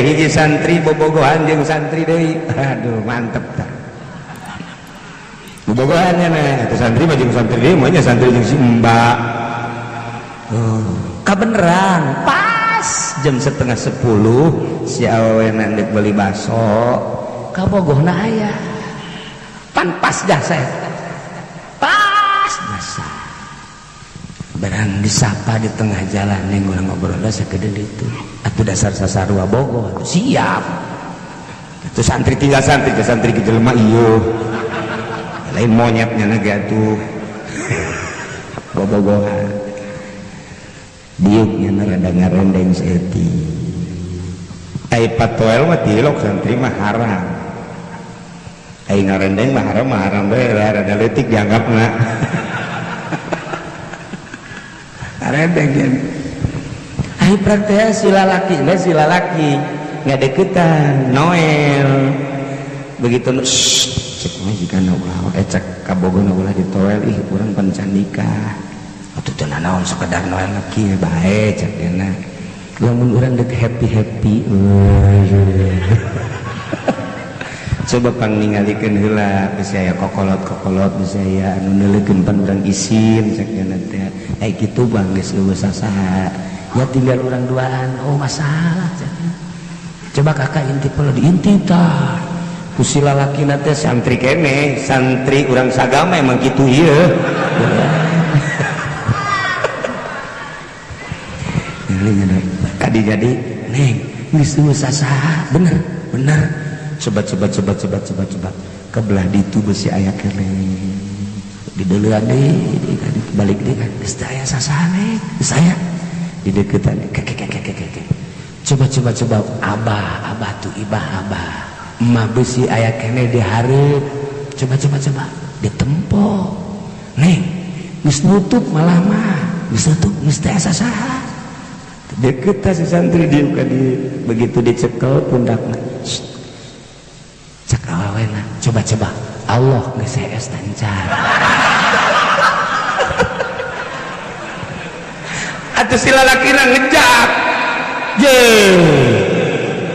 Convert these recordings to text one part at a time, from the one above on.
hiji santri bobogohan jeung santri deui. Aduh mantep tah. Bobogohannya nah, itu santri mah jeung santri deui mah nya santri jeung si Mbak. Kabeneran pas jam 9:30 si awewe nandek beli baso kabogohna aya. Pan pas jasa pas jasa. Barang disapa di tengah jalan yang orang ngobrol sakedel itu. Atuh dasar sasarua bogoh atuh siap. Itu santri tinggal santri ke santri ke jelema ieu. Lain monyetnya nage atuh. Bobogohan. Diuknya rada ngarendeng seeti. Ai patoel mah tilok santri mah haram. Ai ngarendeng mah haram bae rada leutik dianggapna. Ngarendeng kan. Ai praktek sila laki ngadeukeutan Noel. Begitu cek mah jika ulah cek kabogona ulah ditoel ih urang pancan nikah. Atuh teu naon sekedar Noel laki bae cek dina. Lamun urang dek happy. Coba pang ningalikeun heula geus aya kokolot geus aya anu neuleukeun pan urang isin cek dina teh. Ai kitu bang geus eueuh sasaha. Ya tinggal urang duaan. Oh masalah cek. Coba kakak intip kalau diintip tah. Ku sila lakina teh santri kene, santri urang sagama emang kitu ieu. Kadi jadi neng geus eueuh sasaha bener coba kebelah ditu besi aya kene di deulean deui balik deui kan geus teu aya sasaha neng geus aya di deukeutan coba abah tuh ibah abah emak besi aya kene di hareup coba ditempo neng geus nutup malah mah geus nutup geus teu aya sasaha. Deket si santri dia begitu dicekel pundakna cek awawena coba Allah geus hees tancar atuh si lalakina ngejak ye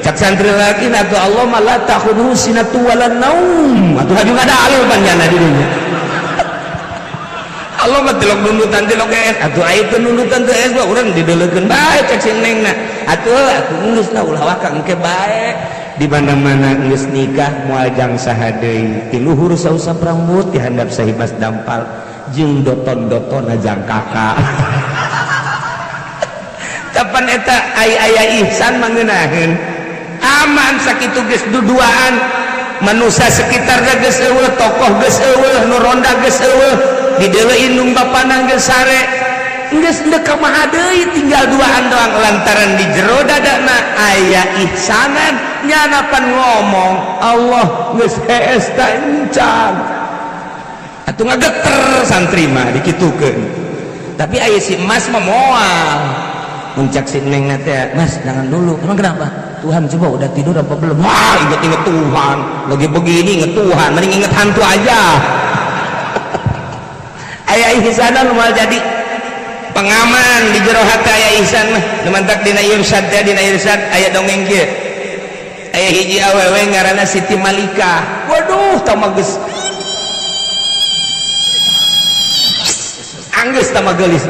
cek santri lalakina atuh Allah mah la takhudhu sinatu wala naum atuh haju ngadaalul panjana di dunya Allah mah tilok nunutan tilok es atuh aya teu nunutan teu es mah urang dideuleukeun bae cek si nengna atuh geusna ulah waka engke bae di mana-mana geus nikah moal jang saha deui ti luhur sausap rambut ti handap sahibas dampal jeung doton-dotonna jang kakak kapan eta aya ihsan manggeunaheun aman sakitu geus duduaan manusia sekitar geus eueuh tokoh geus eueuh nu ronda geus eueuh dideuleun nung bapana geus sare geus teu kumaha deui tinggal duaan doang lantaran di jero dadana aya ihsanan nyana pan ngomong Allah geus hees tancang atuh ngageter santri mah dikitukeun tapi aya si emas mah moal muncak si neng teh mas jangan dulu emang kenapa Tuhan coba udah tidur apa belum wah inget Tuhan lagi begini inget Tuhan mending inget hantu aja aya ihsanan moal jadi pengaman di jero hati aya ihsan mah numantak dina irsyad teh dina irsyad aya dongeng kieu aya hiji awewe ngaranna Siti Malika waduh tah mah geus anggeus tah mah geulis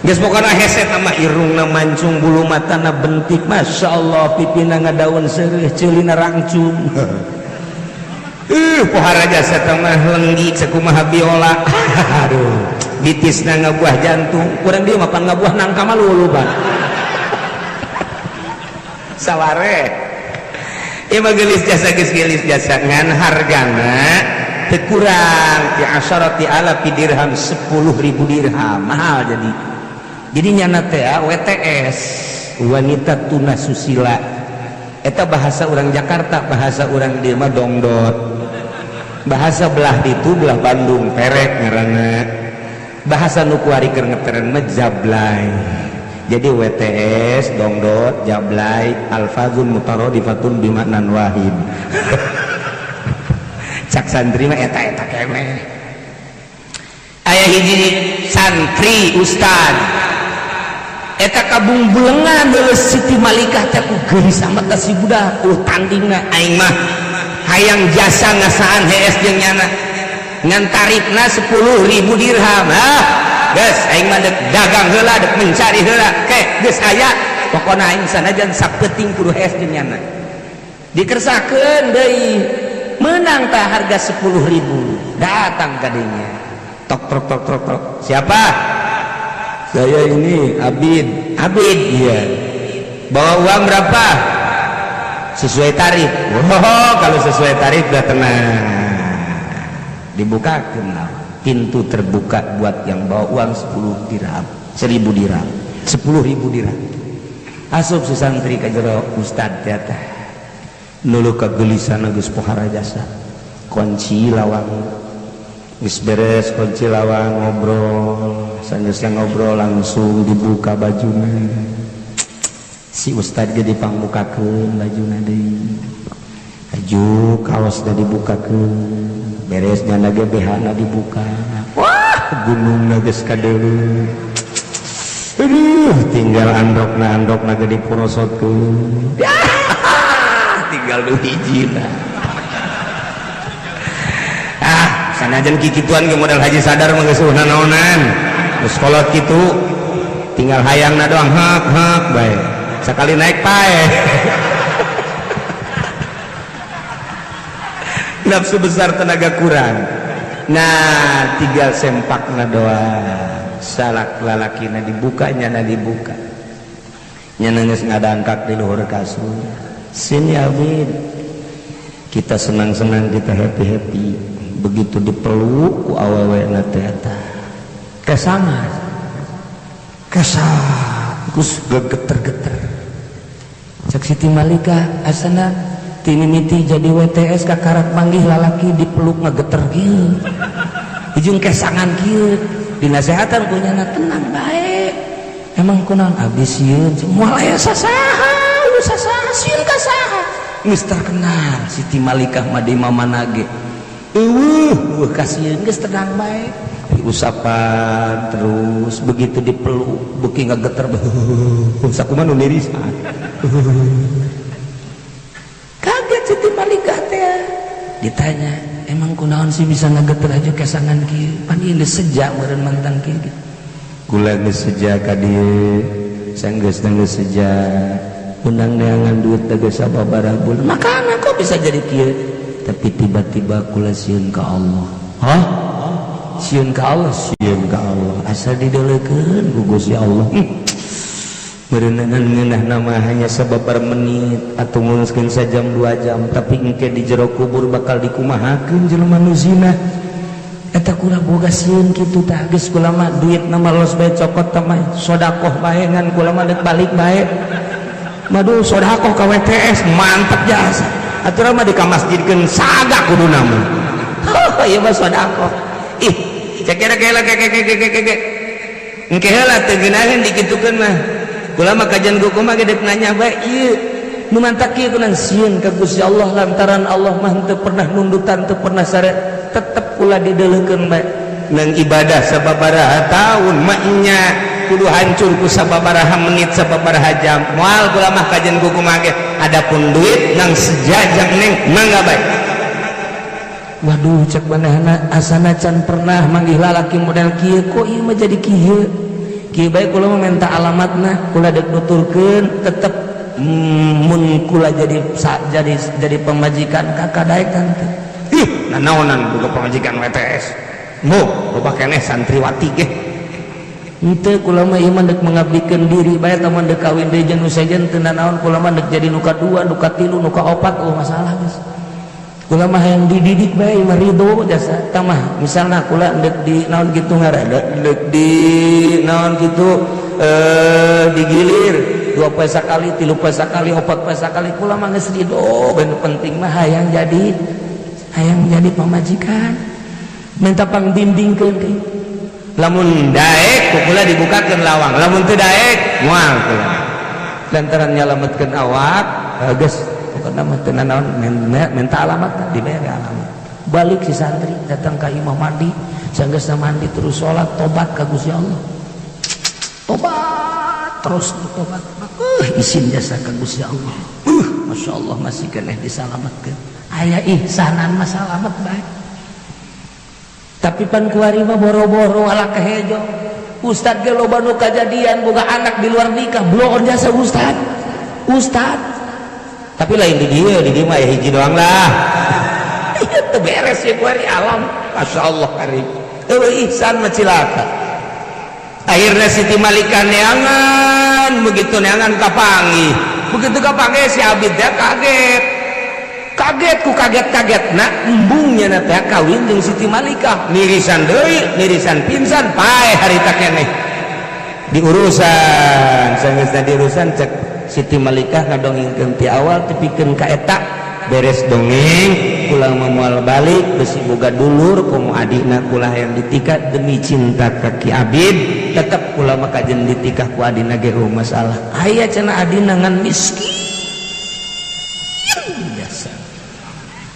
geus pokona hese tah mah irungna mancung bulu matana bentik masyaallah pipina ngadaun seureuh ceulina rangcung pohara jasa tamah lenggi sakumaha biola aduh bitisna ngabuah jantung kurang dia mapan ngabuah nangka mah lulu bang saware ieu mah geulis jasa ngan hargana teu kurang ti asyarati alafi dirham 10.000 dirham mahal jadi nyana teh WTS wanita tuna susila eta bahasa orang Jakarta bahasa orang dieu mah dongdot bahasa belah itu belah Bandung perek ngaranna bahasa nu kuari keur ngeteren mah jablay jadi WTS dongdot jablay alfazun mutaradifatun bimaknan wahid cak santri mah eta kene aya hiji santri ustad eta kabung bulengan Siti Malikah teh ku geulis amat si budak tandingna aing mah hayang jasa ngasaan hees jeung nyana ngan tarifna 10.000 dirham geus aing mah dek dagang heula dek mencari heula geus aya pokona aing sanajan sapeuting kudu hees jeung nyana dikersakeun deui menang tah harga 10.000 datang ka dinya tok siapa saya ini Abid iya bawa uang berapa sesuai tarif kalau sesuai tarif udah tenang dibukakan pintu terbuka buat yang bawa uang 10 dirham 1.000 dirham 10.000 dirham asup si santri ka jero ustad teh nulu kagelisan geus pohara jasa kunci lawang geus beres kunci lawang ngobrol sanesna ngobrol langsung dibuka bajuna si ustad ge dipangbukakeun bajuna deui baju kaosna dibukakeun beres nyana ge BH-na dibuka wah gunungna geus kadeuleuh aduh tinggal androkna ge dipurosotkeun tinggal nu hijina sanajan kikituan ke modal haji sadar mengesuhna naonan terus kolot gitu tinggal hayangna doang hak bae sekali naik pae nafsu besar tenaga kurang nah tinggal sempakna doang salak lalakina dibuka nyana dibuka nyana geus ngadangkak di luhur kasur sini Abid kita senang-senang kita happy begitu dipeluk ku awewe na teh eta kesangat kus gegeter-geter cek Siti Malikah asana tinimiti jadi WTS kakarak manggih lalaki dipeluk ngageter kieu ujung kesangan kieu dinasehatan ku nyana tenang bae emang kunaon abdi sieun moal aya sasaha sieun ka saha geus terkenal Siti Malikah mah di mamana ge kasihan geus tenang bae diusapan terus begitu dipeluk beuki ngageter sakumaha nu nirisan kaget Siti Malikah teh ditanya emang kunaon sih bisa ngageter aja kesangan kieu pan ieu geus sejak meureun mantan kieu kula geus sejak ka dieu sanggeus sejak undang neangan duit teh geus sababaraha bulan makana kok bisa jadi kieu tapi tiba-tiba kula sieun ka Allah sieun ka Allah asal didoleukeun ku Gusti Allah meureunangan ngeunah nama hanya sababar menit atau nguruskeun sajam 2 jam tapi engke di jero kubur bakal dikumahakeun jelema nu zina eta kula boga sieun kitu tah geus kula mah duit na malos bae cokot teh mah sedekah bae ngan kula mah deuk balik bae madu sedekah ka WTS mantep jasa aturan mah dikamasjidkeun sagak kuduna mah ieu mah sedekah ih cek kira-kira engke heula teu geunaheun dikitukeun mah kula mah kajian kuku mah geus nanya bae ieu nu mantak kieu kunaon sieun ka Gusti Allah lantaran Allah mah teu pernah nundutan teu pernah sare tetep kula dideuleukkeun bae nang ibadah sababaraha taun mah nya kudu hancur ku sababaraha menit sababaraha jam moal kula mah kajian kuku mah ge adapun duit nang sejajang neng mangga bae waduh cek manehna asana can pernah manggih lalaki model kieu kok ieu mah jadi kieu bae kula mah minta alamatna kula deuk nuturkeun tetep mun kula jadi pemajikan kakak daek tante ih nanaonan boga pemajikan WTS loba keneh santriwati ge henteu kula mah ieu mah deuk mengabdikeun diri bae tah mun deuk kawin deui jeung nu sejen teu nanaon kula mah deuk jadi nu kadua nu katilu nu kaopat masalah geus kula mah yang dididik bae mah ridho jasa tah mah misalna kula deuk di naon kitu ngaranna deuk di naon kitu digilir 2 poe sakali 3 poe sakali 4 poe sakali kula mah geus ridho ben penting mah hayang jadi pamajikan minta pangbimbingkeun deui lamun daek kula dibukakeun lawang lamun teu daek moal kula lantaran nyalametkeun awak geus pokona mah teu naon minta alamat dibere alamat balik si santri datang ka imam mandi sanggeusna mandi terus salat tobat ka Gusti Allah tobat terus tobat izin jasa ka Gusti Allah. Masya Allah masih keneh disalamatkeun. Aya ihsanan mah salamet bae. Tapi pan kuari mah boro-boro ala kehejo. Ustad ge loba nu kajadian boga anak di luar nikah bloon jasa ustad. Ustad. Tapi lain di dieu mah ya hiji doang lah. Ieu teu beres ya kuari alam. Masya Allah karim. Ihsan mah cilaka. Akhirnya Siti Malika neangan, begitu neangan kapangi, begitu kapangi si Abid dia kaget nah embungnya nanti kawin dengan Siti Malika mirisan deui mirisan pinsan pae harita keneh diurusan sangeusna diurusan cek Siti Malika ngadongengkeun ti awal tepikeun ka eta beres dongeng pulang memual balik besi boga dulur kumu adina kulah yang ditikah demi cinta kaki Abid tetap kulah maka jen ditikah ku adina ge masalah aya cenah adina ngan miskin biasa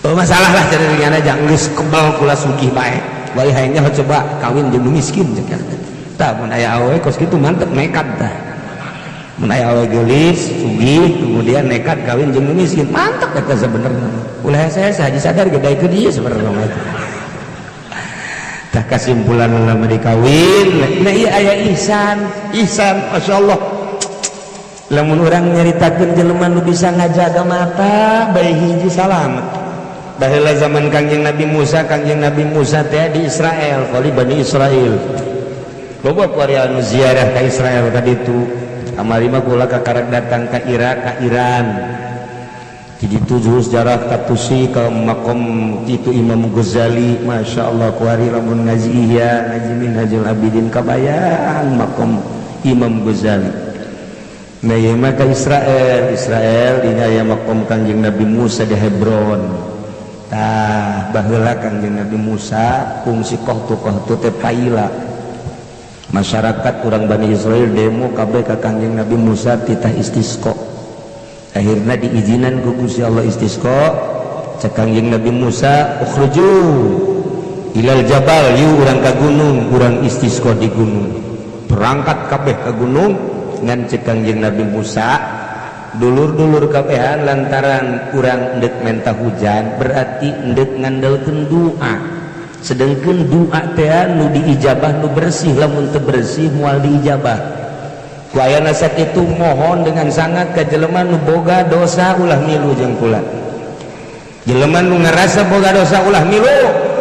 masalah lah cenah nyana jang geus kebal kula sugih bae bae hayangnya coba kawin jeung miskin cek tah mun aya awewe kos kitu mantep nekat tah mun aya awewe geulis sugih kemudian nekat kawin jeung miskin mantep eta sebenarnya ulah saya saja sadar gede ke dia sebenarnya itu tah kesimpulan lama dikawin nah iya aya ihsan Masya Allah lamun urang nyaritakeun jelema nu bisa ngajaga mata bae hiji salamet baheula zaman Kangjeng Nabi Musa teh di Israel kali Bani Israel loba kuari anu ziarah ka Israel ka ditu kamari mah kula kakarek datang ka Iran jadi tujuh sejarah katusi ke makom itu Imam Ghazali Masya Allah kuari lamun ngaji Ihya ngaji Minhajul Abidin kabayang makom Imam Ghazali nah iya mah ke Israel ini aya makom Kangjeng Nabi Musa di Hebron tah baheula Kangjeng Nabi Musa kungsi kohtu teh paila masyarakat orang Bani Israel demo kabeh ka Kangjeng Nabi Musa titah istisqa akhirnya diizinan ku Gusti Allah istisqa cek Kangjeng Nabi Musa ukhruju ilal jabal yu urang ka gunung urang istisqa di gunung berangkat kabeh ka gunung ngan cek Kangjeng Nabi Musa dulur-dulur kabehan lantaran urang endek menta hujan berarti endek ngandelkeun doa sedangkan doa teh nu diijabah nu bersih lamun teu bersih moal diijabah ku ayana sakitu mohon dengan sangat ka jelema nu boga dosa ulah milu jeung kula jelema nu ngarasa boga dosa ulah milu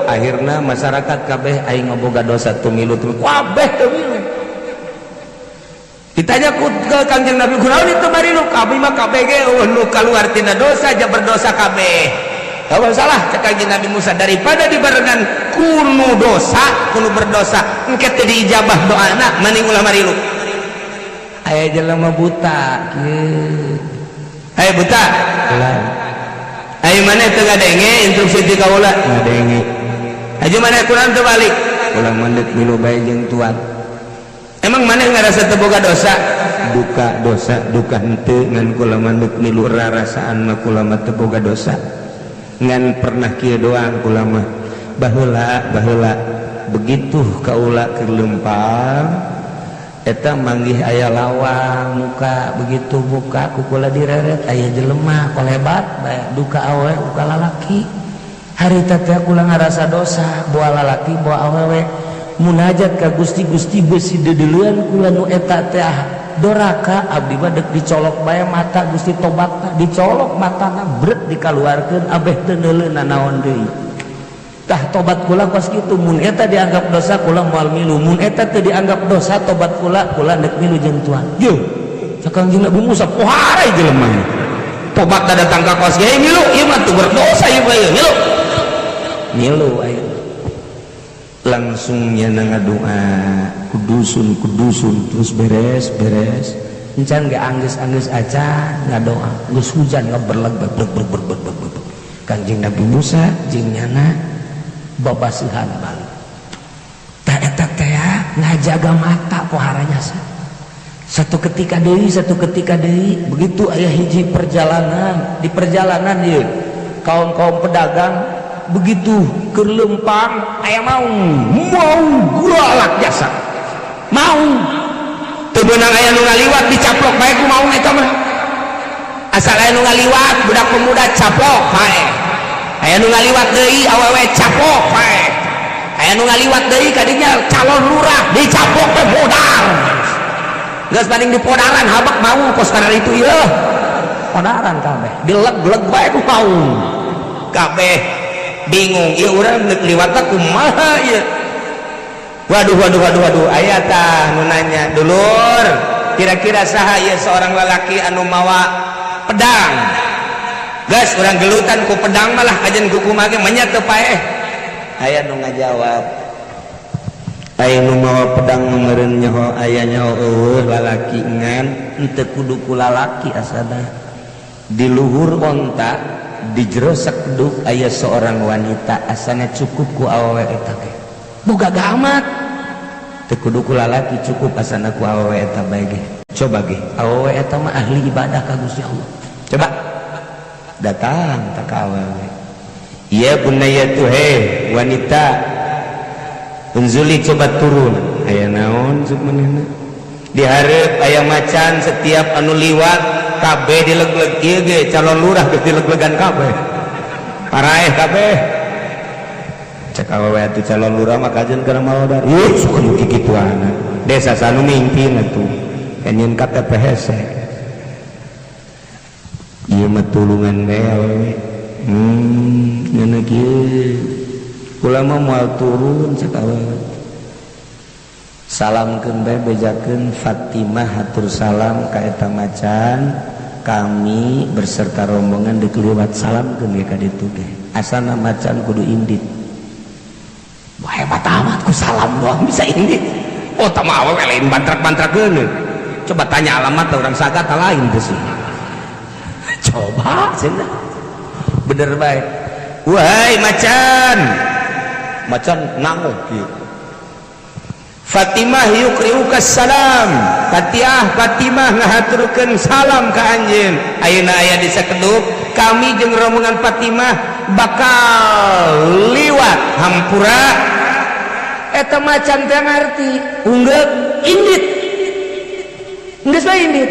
akhirna masyarakat kabeh aing boga dosa tu milu tu kabeh teu milu ditanya ku Kangjeng Nabi kunaon itu bari nu kabeh mah kabeh ge nu kaluar tina dosa aja berdosa kabeh apa salah cek Kangjeng Nabi Musa daripada dibarengan kuno dosa kuno berdosa engke teu diijabah doana mending ulah marilu aya jelema buta kieu aya buta ulah aya maneh teu ngadenge instruksi ti kaula ngadenge aja maneh Quran teu balik ulah mandek milu bae jeung tuan emang maneh ngarasa teu boga dosa duka henteu ngan kula mandek milu rarasaan mah kula mah teu boga dosa ngan pernah kieu doang kula mah baheula begitu kaula keur leumpang eta manggih aya lawang muka begitu buka kukula direret aya jelema kolebat bae duka awewe buka lalaki harita teh kula ngarasa dosa bawa lalaki bawa awewe munajat ka Gusti besi dedeleuan kula nu eta teh doraka abdi mah deuk dicolok bae mata Gusti tobatna dicolok matana bret dikaluarkeun abeh teu neuleuna naon deui tah tobat kula kos kitu mun eta dianggap dosa kula moal milu mun eta teu dianggap dosa tobat kula deuk milu jeung tuan yo Kangjeng Nabi Musa poharai jelema tobat datang ka kos ge milu ieu mah teu berdosa ieu bae milu aya langsung nya ngadoa kudusun terus beres encan ge anggeus acan ngadoa geus hujan ngaberleg Kangjeng Nabi Musa jeung nyana babasihan balik tak eta teh ngajaga mata poharanya satu ketika deui begitu aya hiji perjalanan di perjalanan ieu kaum pedagang begitu keur leumpang aya mau guralak jasa mau teu beunang aya nu ngaliwat dicaplok bae ku mau eta mah asal aya nu ngaliwat budak pemuda caplok bae aya nu ngaliwat deui awewe caplok bae aya nu ngaliwat deui kadinya calon lurah dicaplok teh modal geus banding di podaran habak mau kos kana itu ieu podaran kabeh dileg-leg bae ku mau kabeh bingung ieu urang neuk liwatna kumaha ieu waduh aya tah nu nanya dulur kira-kira saha ieu seorang lalaki anu mawa pedang geus urang gelutan ku pedang malah ajeun ku kumaha ge menya teu paeh aya nu ngajawab aya nu mawa pedang meureun nyaho aya nyaho eueuh lalaki ngan henteu kudu ku lalaki asana di luhur onta di jero sakeduk aya seorang wanita asana cukup ku awewe eta ge boga amat teu kudu ku lalaki cukup asana ku awewe eta bae ge coba ge awewe eta mah ahli ibadah ka Gusti Allah coba datang ta ka awewe ya bunayatu he wanita unzuli coba turun aya naon cuk manehna dihareup aya macan setiap anu liwat kabeh dileg-leg ieu ge calon lurah geus dileg-legan kabeh paraeh kabeh cek awewe atuh calon lurah mah kajeun kana malodar ieu suka nu kikituana desa sanu mingpin atuh kenyeun KTP hese ieu mah tulungan bae awewe ngeuna kieu kula mah moal turun cek awewe salamkeun bae bejakeun Fatimah hatur salam ka eta macan kami berserta rombongan deuk liwat salamkeun ge ka ditu ge asana macan kudu indit wah hebat amat ku salam doang bisa indit oh tah mah awewe lain bantrak-bantrakeun coba tanya alamat orang sagata lain teh sih coba cenah bener bae wahai macan nanggung kieu Fatimah yukriukas salam Fatimah ngahaturkeun salam ka anjeun ayeuna aya di sakeduk kami jeung rombongan Fatimah bakal liwat hampura eta macan teh ngarti unggeuk indit geus bae indit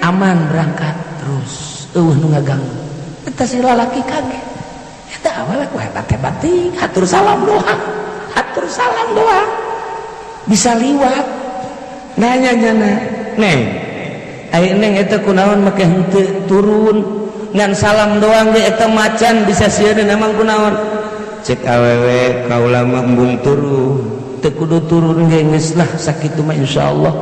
aman berangkat terus eueuh nu ngaganggu eta si lalaki kaget eta awalna ku hebat-hebat ting hatur salam doang bisa liwat nanya neng aya neng eta kunaon make henteu turun ngan salam doang ge eta macan bisa sieun emang kunaon cek awewe kaula mah embung turun teu kudu turun ge geus lah sakitu mah insyaallah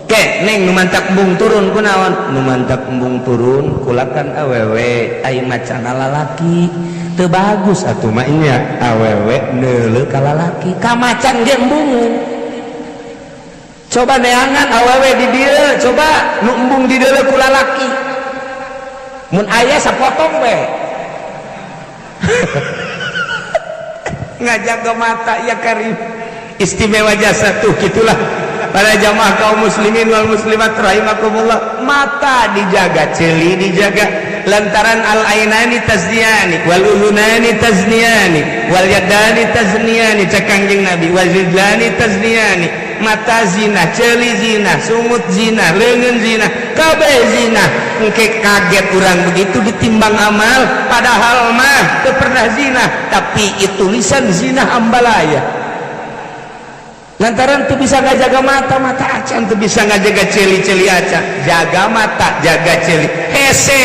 ke neng nu mantak embung turun kunaon nu mantak embung turun kulakan awewe ai macan lalaki teu bagus atuh mah nya awewe neuleuh ka lalaki ka macan ge embung coba neangan awewe di dieu coba nu embung di dieu ku lalaki mun aya sapotong we ngajaga mata ya karim istimewa jasa tuh gitulah para jamaah kaum muslimin wal muslimat rahimakumullah mata dijaga celi dijaga lantaran al ainani tazniyani wal udhunani tazniyani wal yadani tazniyani cakangjing nabi wal ridlani tazniyani mata zina, celi zina, sungut zina, leungeun zina, kabeh zina. Engke kaget urang begitu ditimbang amal, padahal mah teu pernah zina, tapi itu lisan zina ambalaya. Lantaran teu bisa ngajaga mata acan, teu bisa ngajaga celi-celi acan. Jaga mata, jaga celi. Hese.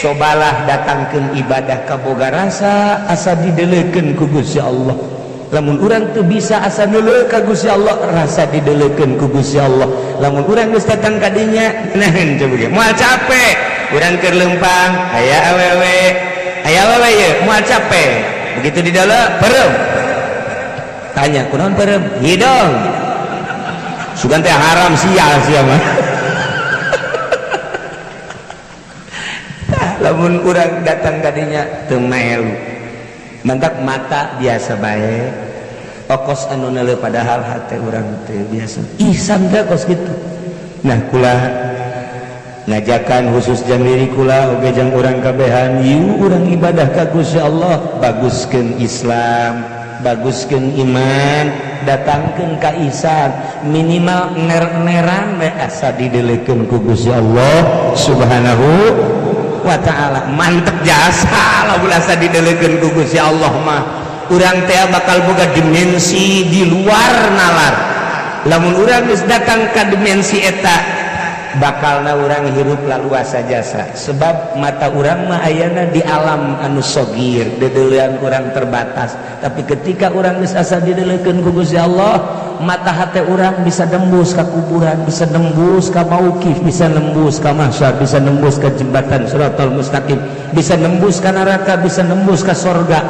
Cobalah datangkeun ibadah ka boga rasa asa dideleukeun ku Gusti Allah. Lamun urang teu bisa asa neuleuh ka Gusti Allah rasa dideleukeun ku Gusti Allah. Lamun urang geus datang ka dinya naheun coba ge moal capek urang keur leumpang aya awewe ye moal capek begitu di dalam perem tanya kunaon perem hidung sugan teh haram sial mah lamun urang datang ka dinya teu melu mantak mata biasa bae okos anu neuleuh padahal hate urang teh biasa ihsan teh kos gitu. Nah kula ngajakan khusus jang diri kula oge jang urang kabehan yu urang ibadah ka Gusti Allah baguskeun Islam baguskeun iman datangkeun ka ihsan minimal ner-neran we asa didelekeun ku Gusti Allah subhanahu wa ta'ala mantep jasa lamun asa didelekeun ku Gusti Allah mah urang teh bakal boga dimensi di luar nalar lamun urang geus datang ka dimensi eta bakalna urang hirup laluasa jasa sebab mata urang mah ayana di alam anu sogir dedeulean urang terbatas tapi ketika urang geus asa didelekeun ku Gusti Allah mata hate urang bisa nembus ka kuburan bisa nembus ka mauqif bisa nembus ka mahsyar bisa nembus ka jembatan Shiratal Mustaqim bisa nembus ka neraka bisa nembus ka surga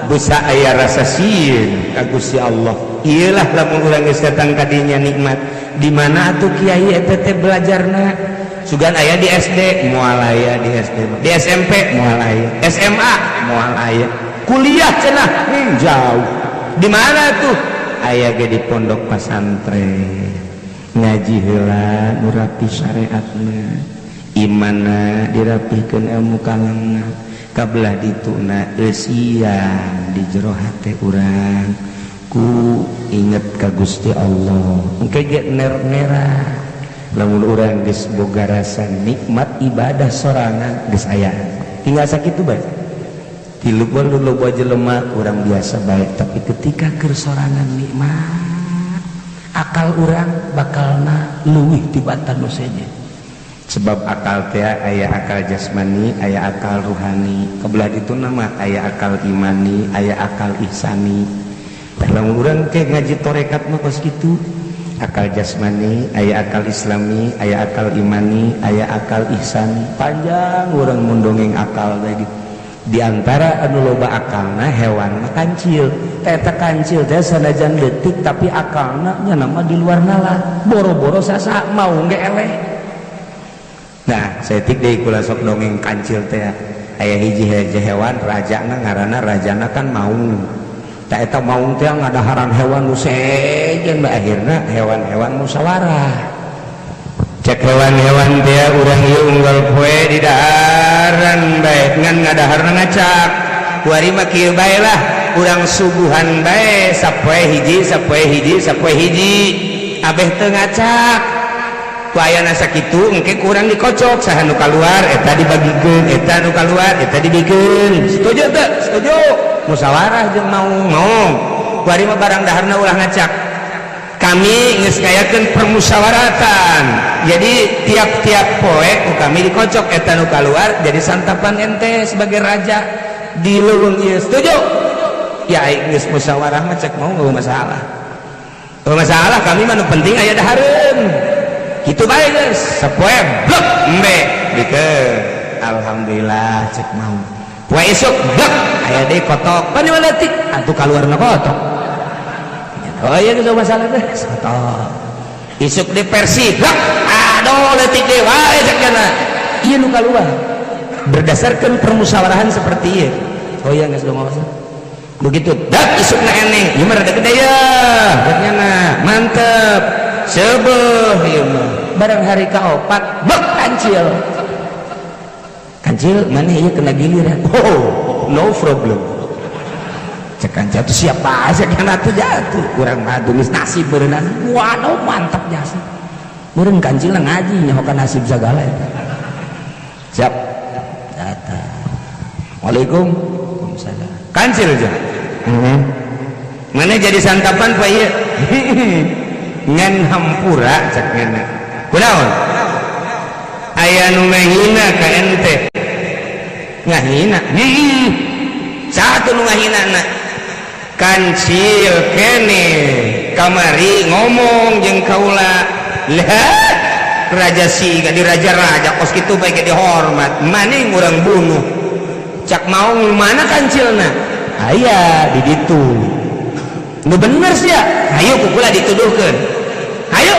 bisa aya rasa sieun ka Gusti Allah iyalah lamun urang geus datang ka dinya nikmat di mana atuh kiai eta teh belajarna sugan aya di SD moal aya di SD di SMP moal aya SMA moal aya kuliah cenah jauh di mana tuh aya ge di pondok pesantren ngaji heula nu rapi syariatna imanna dirapihkeun ilmu kalangna kabelah dituna eusian di jero hate urang ku inget ka Gusti Allah engke ge ner-nera lamun urang geus boga rasa nikmat ibadah sorangan geus aya tinggal sakitu bae di loba jelema urang biasa baik tapi ketika keur sorangan nikmat akal urang bakalna leuwih tibatan nu sejen sebab akal teh aya akal jasmani aya akal ruhani kabelah ditu nama aya akal imani aya akal ihsani lamun urang ke ngaji torekat mah kos kitu akal jasmani aya akal islami aya akal imani aya akal ihsani panjang urang mundongeng akal teh gitu di antara anu loba akalna hewan mah kancil eta kancil teh sanajan leutik tapi akalna nya nama di luar nalar boro-boro sasa mau ge eleh nah saeutik deui kula sok dongeng kancil teh aya hiji hewan rajana ngaranna rajana kan maung tak eta maung teh ngadaharan hewan nu sejen ba akhirna hewan-hewan musyawarah cek hewan-hewan teh urang ieu unggal poe di daharan bae ngan ngadaharna ngacak kuari mah kieu bae lah urang subuhan bae sapoe hiji abeh teu ngacak ku ayana sakitu engke kurang dikocok saha nu kaluar eta dibagikeun eta nu kaluar eta dibikeun setuju teu setuju musyawarah jeung maung kuari mah barang daharna ulah ngacak kami geus ngayakeun permusyawaratan jadi tiap-tiap poe ku kami dikocok eta nu kaluar jadi santapan ente sebagai raja di leuweung ieu setuju ya aing geus musyawarah mah cek mau enggak masalah kami mah nu penting aya dahareun kitu bae geus sapoe blek embe dikeun alhamdulillah cek mau poe esuk blek aya deui kotok pan mana leutik atuh kaluarna kotok oh iya geus masalah teh kotok isuk di Persib blek aduh leutik deui wae cek kana ieu nu kaluar berdasarkan permusyawarahan seperti ieu oh iya geus masalah begitu dak isukna eneng ieu mah rada gede ya gatnyana mantep sebeuh ieu mah barang hari kaopat bek kancil mana ieu kena giliran oh no problem cek kancil tuh siapa aja kana tuh jatuh kurang madu geus nasib beureunan waduh mantap jasa meureun kancil ngaji nyahokan nasib sagala ya siap datang waalaikumsalam kancil aja mana jadi santapan pak ieu ngan hampura cek ngana kunaon aya nu ngahina ka ente ngahina satu nu ngahinana kancil kene kamari ngomong jeung kaula lah raja siga di raja-raja kos kitu bae ge dihormat maning urang bunuh cak mau mana kancilna aya di ditu nu bener sia hayu kukula dituduhkeun hayu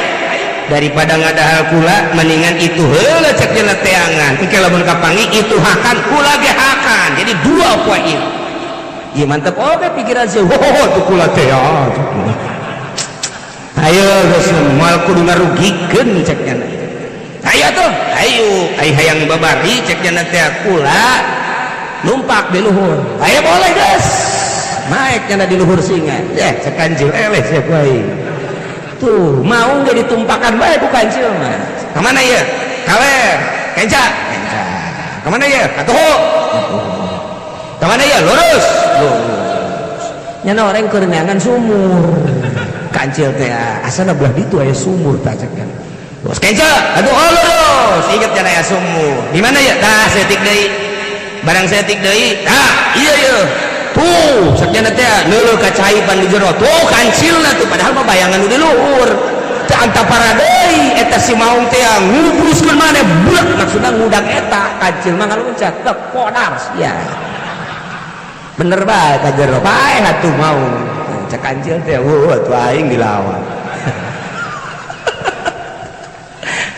daripada ngadahal kula mendingan itu heula cek dina teangan engke lamun kapangi itu hakan kula ge hakan jadi dua poin ieu mantep oge pikiran sia oh tuh kula teh ayo geus moal kudu ngarugikeun cek nya ayo tuh ayo hayang babari cek jana teh kula numpak di luhur ayo boleh guys naik jana di luhur singa cek kancil cek wae tuh mau nggak ditumpakan bae ku kancil mah kemana ya kawer kenca kemana ya atuh kemana ya lurus nyana orang kerenangan sumur kancil teh asana belah ditu aya sumur tak cek kan bos kenca aduh lurus inget jana aya sumur di mana ya tah setik deui barang setik deui iya tuh sakjana teh neuleuh ka caipan di jero tuh kancilna tuh padahal mah bayangan di luhur teh antapara deui eta si maung teh ngubruskeun maneh budak maksudna ngudak eta kancil mah ngaluncat teh podar sia bener bae ka jero bae atuh maung cek kancil teh tuh aing dilawan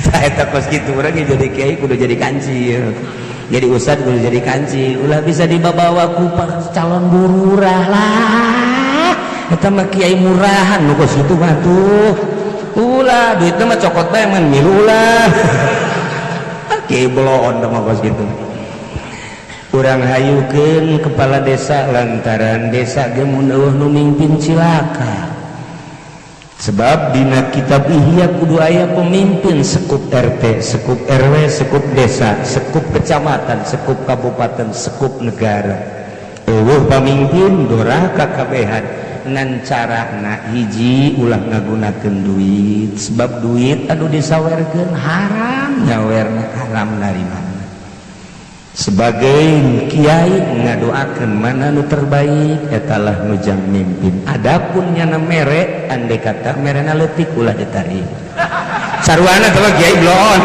saya takut gitu orang jadi kiai kudu jadi kancil jadi ustad kudu jadi kancil ulah bisa dibawa ku calon bururah lah eta mah kiai murahan nu kos kitu mah tuh ulah duitna mah cokot bae man milu lah kiai belon mah kos kitu urang hayukeun kepala desa lantaran desa ge mun eueuh nu mimpin cilaka sebab dina kitab Ihya kudu aya pemimpin sekup RT, sekup RW, sekup desa, sekup kecamatan, sekup kabupaten, sekup negara. Eueuh pamimpin dorah kakabehan ngan carana hiji ulah ngagunakeun duit sebab duit anu disawerkeun haram nyawerna haram narimana. Sebagai kiai ngadoakeun mana nu terbaik etalah nu jang mimpin adapun nyana mere andai kata merena leutik ulah ditarik saruana teh kiai blon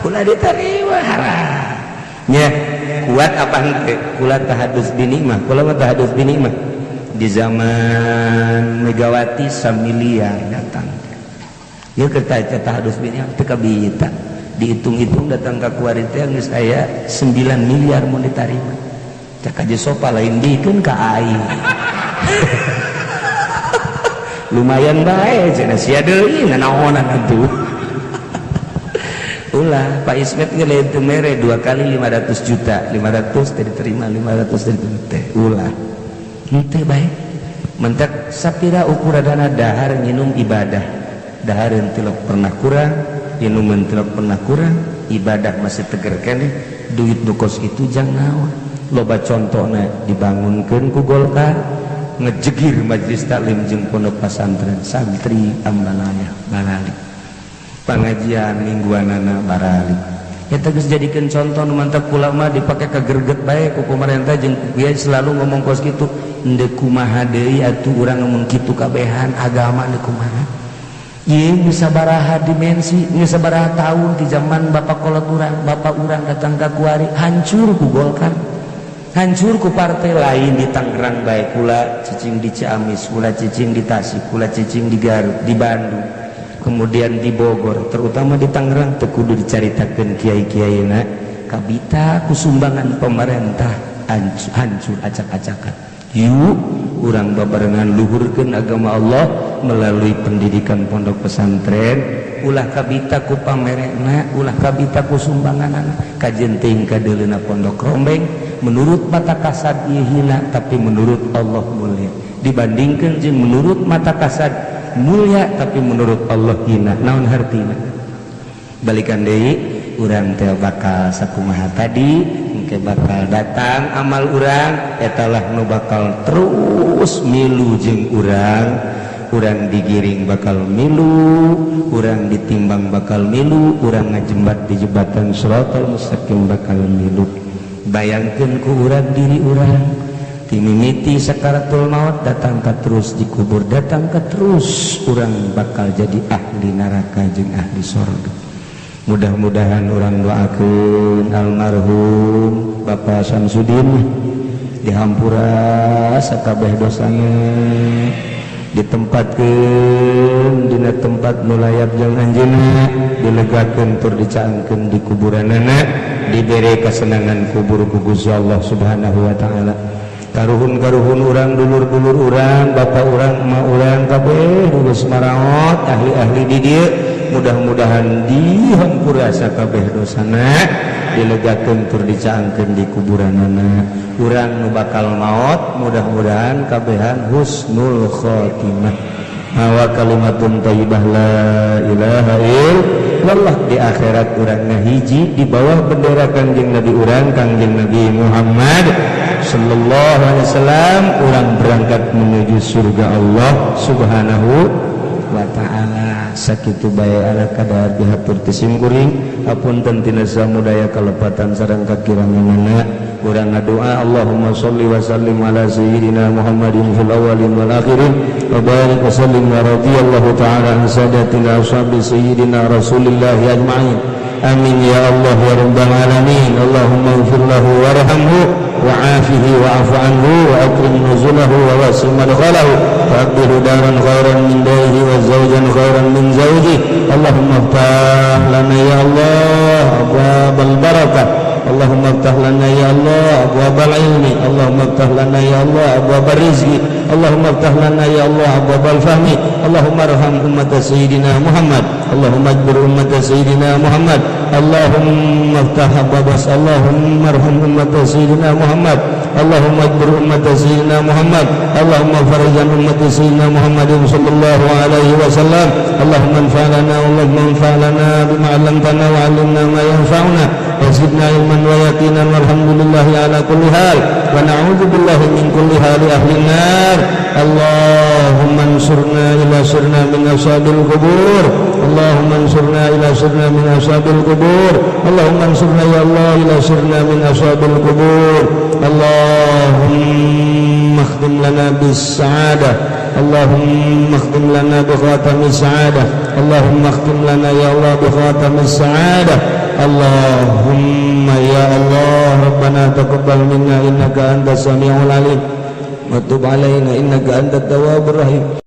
ulah ditarik wah haram nya kuat apa henteu kula tahadus bini mah kula mah tahadus bini mah di zaman Megawati samiliar datang ieu keur tahadus bini teu kabita dihitung-hitung datang ke kuari teh geus aya 9 miliar mun ditarima cak aja sopa lain dikeun ka aing lumayan bae cenah sia deui nanaonan atuh ulah Pak Ismet ge lain teu mere 2 kali 500 juta 500 teh diterima 500 teh teh ulah henteu bae mentek sapira ukuranna dahar nginum ibadah dahar teu pernah kurang minum mentelok pernah kurang ibadah masih teger kene duit dukos itu jangan naon loba contohna dibangunkeun ku Golkar ngejegir majelis taklim jeung pondok pesantren santri ambalaya barali pangajian mingguanana barali eta geus jadikeun contoh nu mantap ulama dipake kagerget bae ku pemerintah jeung ku kiai selalu ngomong kos kitu henteu kumaha deui atuh urang ngomong kitu kabehan agama teu kumaha ieu bisa baraha dimensi geus sabaraha tahun di zaman bapak kolot urang bapak urang datang ka kuari hancur ku Golkar hancur ku partai lain di Tangerang bae kula cicing di Ciamis kula cicing di Tasik kula cicing di Garut di Bandung kemudian di Bogor terutama di Tangerang teu kudu dicaritakeun kiai-kiaina kabita ku sumbangan pemerintah hancur acak-acakan yuk urang babarengan luhurkeun agama Allah melalui pendidikan pondok pesantren ulah kabita ku pamerena ulah kabita ku sumbanganana kajenting kadeulina pondok rombeng menurut mata kasad ieu hina tapi menurut Allah mulia dibandingkeun jeung menurut mata kasad mulia tapi menurut Allah hina naon hartina balikan deui urang teh bakal sakumaha tadi engke bakal datang amal urang etalah nu bakal terus milu jeung urang digiring bakal milu urang ditimbang bakal milu urang ngajembat di jembatan Shiratal Mustaqim bakal milu bayangkeun ku urang diri urang timimiti sakaratul maut datang ka terus dikubur datang ka terus urang bakal jadi ahli neraka jeung ahli surga mudah-mudahan urang doakeun almarhum Bapak Samsudin dihampura sakabeh dosana ditempatkeun dina tempat nu layap jeung anjeunna dilegakeun tur dicaangkeun di kuburanana dibere kasenangan kubur ku Gusti Allah Subhanahu wa taala karuhun-karuhun urang dulur-dulur urang bapak urang emak urang kabeh geus maraot ahli-ahli di dieu mudah-mudahan dihampura sakabeh dosana, dilegakeun tur dicaangkeun di kuburanana. Urang nu bakal maot mudah-mudahan kabehan husnul khotimah. Wa kalimatun thayyibah la ilaha illallah. Di akhirat urangna hiji di bawah bendera Kangjeng Nabi urang Kangjeng Nabi Muhammad sallallahu alaihi wasallam. Urang berangkat menuju surga Allah Subhanahu wa ta'ala. Sakitu bae anak kada dihatur tisim kuring hapunten tina samudaya kalepatan sareng kakiranganna. Urang ngadoa Allahumma sholli wa sallim ala sayyidina Muhammadin fil awwalin wal akhirin wa barik wa sallim wa radhiyallahu ta'ala an sadatina ashabi sayyidina Rasulillah ajma'in. Amin ya Allah ya rabbal alamin. Allahumma ighfir lahu warhamhu wa'afihi wa'fu anhu wa akrim nuzulahu wa wasi' madkhalahu wa abdilhu daran khairan min darihi wa zawjan khairan min zawjihi. Allahumma iftah lana ya Allah abwabal barakah. Allahumma iftah lana ya Allah abwabal ilmi. Allahumma iftah lana ya Allah abwabal rizqi. Allahumma iftah lana ya Allah abwabal fahmi. Allahumma arham ummat sayyidina Muhammad. Allahumma ajbir ummat sayyidina Muhammad. Allahumma iftah abwabas. Allahumma arham ummat sayyidina Muhammad. Allahumma ajbir ummat sayyidina Muhammad. Allahumma farijan ummat sayyidina Muhammadin sallallahu alaihi wasallam. Allahumma anfa'lana Allahumma anfa'lana bima 'allamtana wa 'allimna ma yanfa'una wa zidna ilman wa yaqinan walhamdulillahi ala kulli hal wa na'udzu billahi min kulli hali ahli nar. Allahumma ansurna ila sirna min ashabil qubur. Allahumma ansurna ila sirna min ashabil qubur. Allahumma ansurna ya Allah ila sirna min ashabil qubur. Allahumma khtim lana bis sa'adah. Allahumma khtim lana bi khatamis sa'adah. Allahumma khtim lana ya Allah bi khatamis sa'adah. Allahumma ya Allah Rabbana taqabbal minna innaka antas samiul alim wa tub alaina innaka antat tawwabur rahim.